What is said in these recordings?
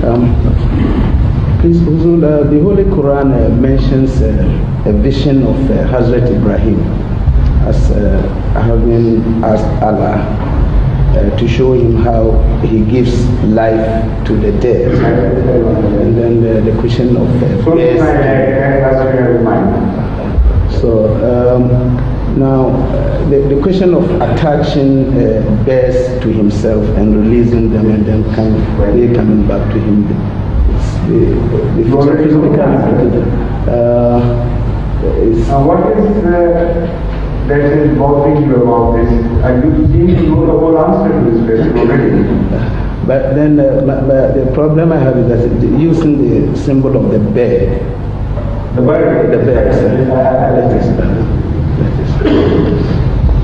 Please, Huzul, the Holy Quran mentions a vision of Hazrat Ibrahim as having asked Allah to show him how he gives life to the dead. And then the question of now the question of attaching bears to himself and releasing them and then coming back to him. What is that is bothering you about this? You seem to know the whole answer to this question already. But then the problem I have is that using the symbol of the bear. The bear? The bear, sir.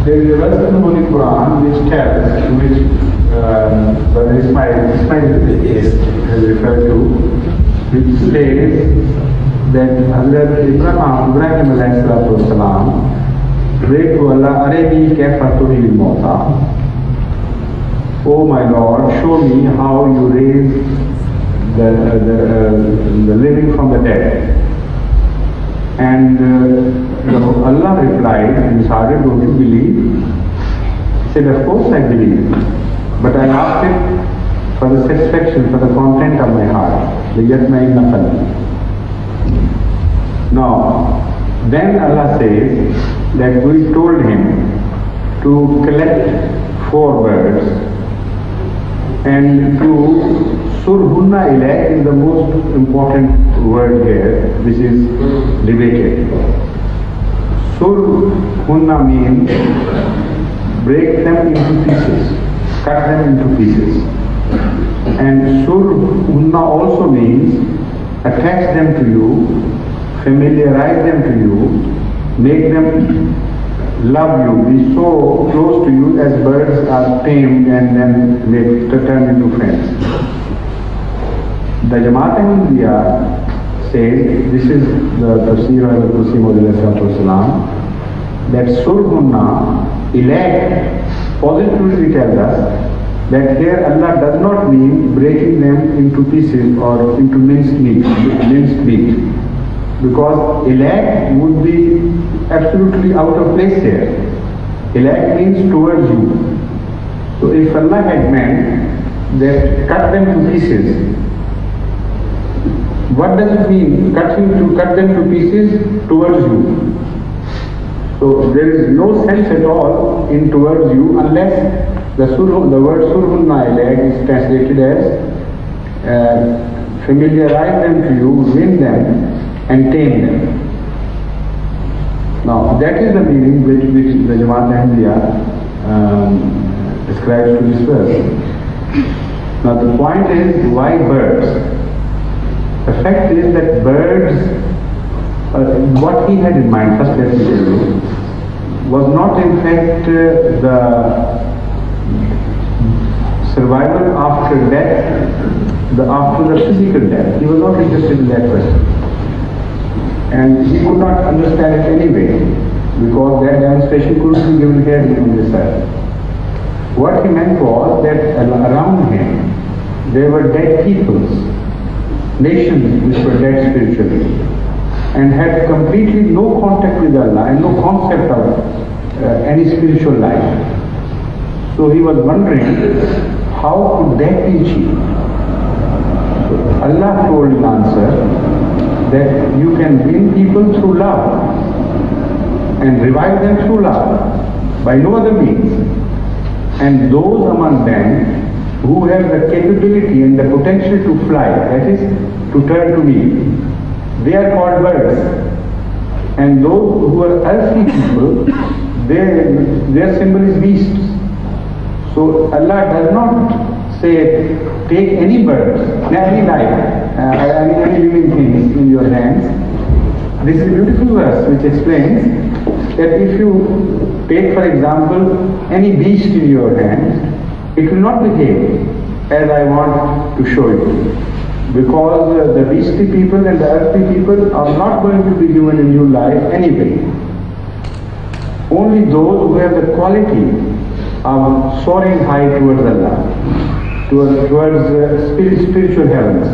There is a verse in the Holy Quran which tells, which Ismail has referred to, which says that Hazrat Ibrahim prayed to Allah, Arini kaifa tuhil mauta. Oh my Lord, show me how you raise the living from the dead. And Allah replied, and Sahara, don't you believe? He said, of course I believe. But I asked it for the satisfaction, for the content of my heart. Now, then Allah says that we told him to collect 4 birds and to surhunna ilayk is the most important word here, which is debated. Surhunna means break them into pieces, cut them into pieces. And surhunna also means attach them to you, familiarize them to you, make them love you, be so close to you as birds are tamed and then they turn into friends. The Jamaat Ahmadiyya says, this is the tafsir of the Muslim that surhunna ilayk positively tells us that here Allah does not mean breaking them into pieces or into minced meat, because ilayk would be absolutely out of place here. Ilayk means towards you. So if Allah had meant that cut them to pieces, what does it mean, cut them to pieces towards you? So there is no sense at all in towards you unless the word surhunna ilayk is translated as familiarize them to you, win them and tame them. Now that is the meaning which the Jamaat Ahmadiyya ascribes to this verse. Now the point is, why birds? The fact is that birds, what he had in mind, first let me tell you, was not in fact the survival after death, after the physical death. He was not interested in that question. And he could not understand it anyway, because that demonstration couldn't be given here on this earth. What he meant was that around him there were dead peoples, nations which were dead spiritually, and had completely no contact with Allah and no concept of any spiritual life. So he was wondering, how could that be achieved? So Allah told in answer that you can win people through love and revive them through love, by no other means. And those among them who have the capability and the potential to fly, that is, to turn to me, they are called birds. And those who are earthly people, their symbol is beasts. So Allah does not say, take any birds, any life, any living things in your hands. This is a beautiful verse which explains that if you take, for example, any beast in your hands, it will not behave as I want to show you, because the beastly people and the earthly people are not going to be given a new life anyway. Only those who have the quality of soaring high towards Allah. towards spiritual heavens.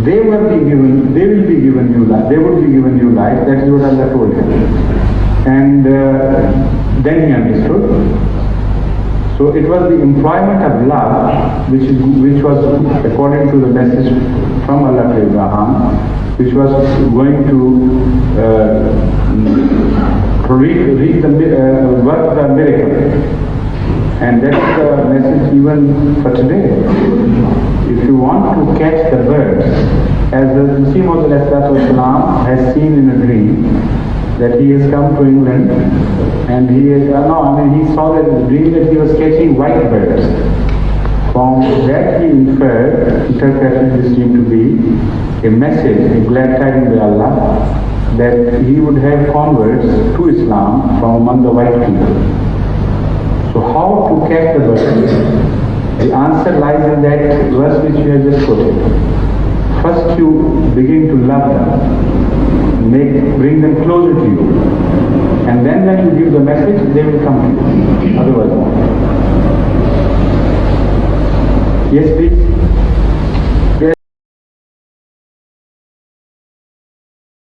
They will be given new life. They would be given new life. That is what Allah told him. And then he understood. So it was the employment of love, which was according to the message from Allah to Abraham, which was going to work the miracle. And that's the message even for today. If you want to catch the birds, as the Muslim has seen in a dream, that he has come to England, and he saw that in the dream that he was catching white birds. From that he interpreted this dream to be a message, a glad tidings by Allah, that he would have converts to Islam from among the white people. So how to catch the birds? The answer lies in that verse which we have just quoted. First you begin to love them, bring them closer to you, and then when you give the message, they will come to you. Otherwise not. Yes, please.